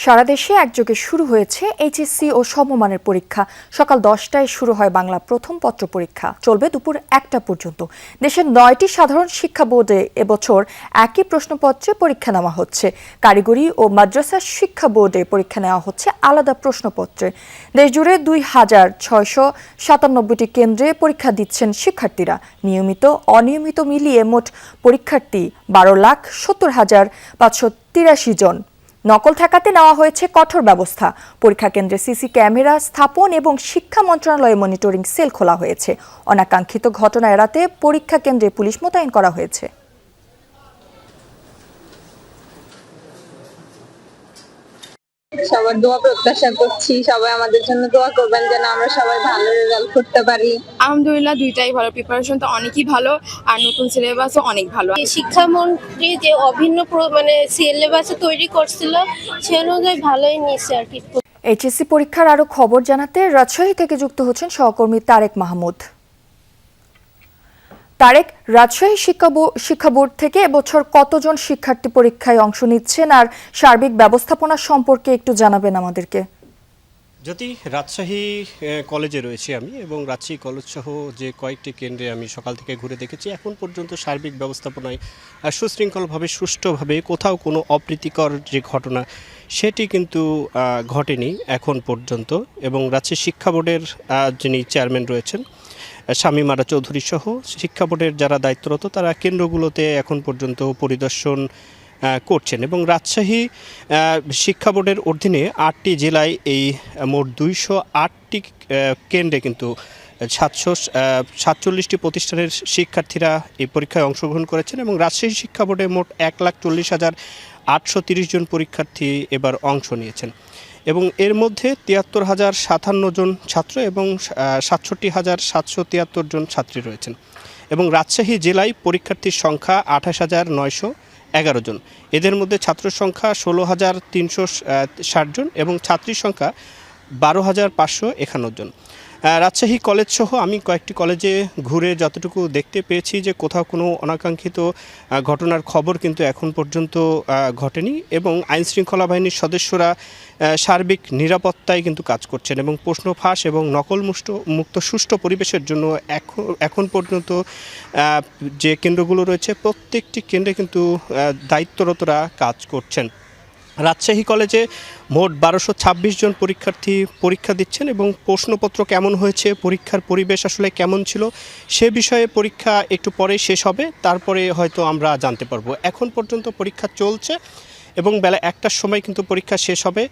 সারা দেশে একযোগে শুরু হয়েছে এইচএসসি ও সমমানের পরীক্ষা। সকাল 10টায় শুরু হয় বাংলা প্রথম পত্র পরীক্ষা, চলবে দুপুর 1টা পর্যন্ত। দেশের 9টি সাধারণ শিক্ষা বোর্ডে এবছর একই প্রশ্নপত্রে পরীক্ষা নেওয়া হচ্ছে। কারিগরি ও মাদ্রাসা শিক্ষা বোর্ডে পরীক্ষা নেওয়া হচ্ছে আলাদা প্রশ্নপত্রে। দেশজুড়ে 2,697টি কেন্দ্রে পরীক্ষা দিচ্ছেন শিক্ষার্থীরা। নিয়মিত অনিয়মিত মিলিয়ে মোট পরীক্ষার্থী 12,70,583 জন। নকল ঠেকাতে নেওয়া হয়েছে কঠোর ব্যবস্থা। পরীক্ষা কেন্দ্রে সিসি ক্যামেরা স্থাপন এবং শিক্ষা মন্ত্রণালয়ে মনিটরিং সেল খোলা হয়েছে। অনাকাঙ্ক্ষিত ঘটনা এড়াতে পরীক্ষা কেন্দ্রে পুলিশ মোতায়েন করা হয়েছে। সবার দোয়া প্রত্যাশা করছি, সবাই আমাদের জন্য দোয়া করবেন যেন আমরা সবাই ভালো রেজাল্ট করতে পারি। আলহামদুলিল্লাহ, দুইটাই ভালো, প্রিপারেশন তো অনেকই ভালো আর নতুন সিলেবাসও অনেক ভালো। শিক্ষামন্ত্রী যে অভিন্ন সিলেবাস তৈরি করছিল সে অনুযায়ী ভালোই নিচ্ছে আর কি। এইচএসসি পরীক্ষার আরো খবর জানাতে রাজশাহী থেকে যুক্ত হচ্ছেন সহকর্মী তারেক মাহমুদ। তারেক, রাজশাহী শিক্ষা বোর্ড থেকে এবছর কতজন শিক্ষার্থী পরীক্ষায় অংশ নিচ্ছেন আর সার্বিক ব্যবস্থাপনা সম্পর্কে একটু জানাবেন আমাদেরকে। যদি রাজশাহী কলেজে রয়েছি আমি, এবং রাজশাহী কলেজ সহ যে কয়েকটি কেন্দ্রে আমি সকাল থেকে ঘুরে দেখেছি, এখন পর্যন্ত সার্বিক ব্যবস্থাপনায় সুশৃঙ্খলভাবে সুষ্ঠুভাবে কোথাও কোনো অপ্রীতিকর যে ঘটনা সেটি কিন্তু ঘটেনি এখন পর্যন্ত। এবং রাজশাহী শিক্ষা বোর্ডের যিনি চেয়ারম্যান রয়েছেন শামীম আরা চৌধুরী সহ শিক্ষা বোর্ডের যারা দায়িত্বরত তারা কেন্দ্রগুলোতে এখন পর্যন্ত পরিদর্শন করছেন। এবং রাজশাহী শিক্ষা বোর্ডের অধীনে 8টি জেলায় এই মোট 208টি কেন্দ্রে কিন্তু 747টি প্রতিষ্ঠানের শিক্ষার্থীরা এই পরীক্ষায় অংশগ্রহণ করেছেন। এবং রাজশাহী শিক্ষা বোর্ডে মোট 1,40,830 জন পরীক্ষার্থী এবার অংশ নিয়েছেন। এবং এর মধ্যে 73,057 জন ছাত্র এবং 67,773 জন ছাত্রী রয়েছেন। এবং রাজশাহী জেলায় পরীক্ষার্থীর সংখ্যা 28,911 জন। এদের মধ্যে ছাত্র সংখ্যা 16,360 জন এবং ছাত্রীর সংখ্যা 12,551 জন। রাজশাহী কলেজ সহ আমি কয়েকটি কলেজে ঘুরে যতটুকু দেখতে পেয়েছি যে কোথাও কোনো অনাকাঙ্ক্ষিত ঘটনার খবর কিন্তু এখন পর্যন্ত ঘটেনি। এবং আইনশৃঙ্খলা বাহিনীর সদস্যরা সার্বিক নিরাপত্তায় কিন্তু কাজ করছেন এবং প্রশ্ন ফাঁস এবং নকল মুক্ত সুষ্ঠু পরিবেশের জন্য এখন পর্যন্ত যে কেন্দ্রগুলো রয়েছে প্রত্যেকটি কেন্দ্রে কিন্তু দায়িত্বরতরা কাজ করছেন। রাজশাহী কলেজে মোট 1226 জন পরীক্ষার্থী পরীক্ষা দিচ্ছেন। এবং প্রশ্নপত্র কেমন হয়েছে, পরীক্ষার পরিবেশ আসলে কেমন ছিল সে বিষয়ে পরীক্ষা একটু পরে শেষ হবে, তারপরে হয়তো আমরা জানতে পারবো। এখন পর্যন্ত পরীক্ষা চলছে এবং বেলা 1টার সময় কিন্তু পরীক্ষা শেষ হবে।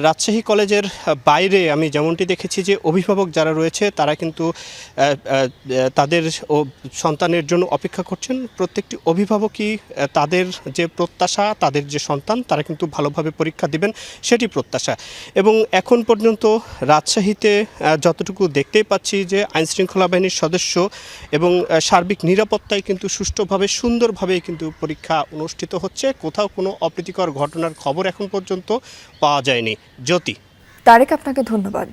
রাজশাহী কলেজের বাইরে আমি যেমনটি দেখেছি যে অভিভাবক যারা রয়েছে তারা কিন্তু তাদের সন্তানের জন্য অপেক্ষা করছেন। প্রত্যেকটি অভিভাবকই তাদের যে প্রত্যাশা, তাদের যে সন্তান তারা কিন্তু ভালোভাবে পরীক্ষা দিবেন সেটি প্রত্যাশা। এবং এখন পর্যন্ত রাজশাহীতে যতটুকু দেখতেই পাচ্ছি যে আইনশৃঙ্খলা বাহিনীর সদস্য এবং সার্বিক নিরাপত্তায় কিন্তু সুষ্ঠুভাবে সুন্দরভাবে কিন্তু পরীক্ষা অনুষ্ঠিত হচ্ছে। কোথাও কোনো অপ্রীতিকর ঘটনার খবর এখন পর্যন্ত পাওয়া যায়নি। জ্যোতি। তারেক, আপনাকে ধন্যবাদ।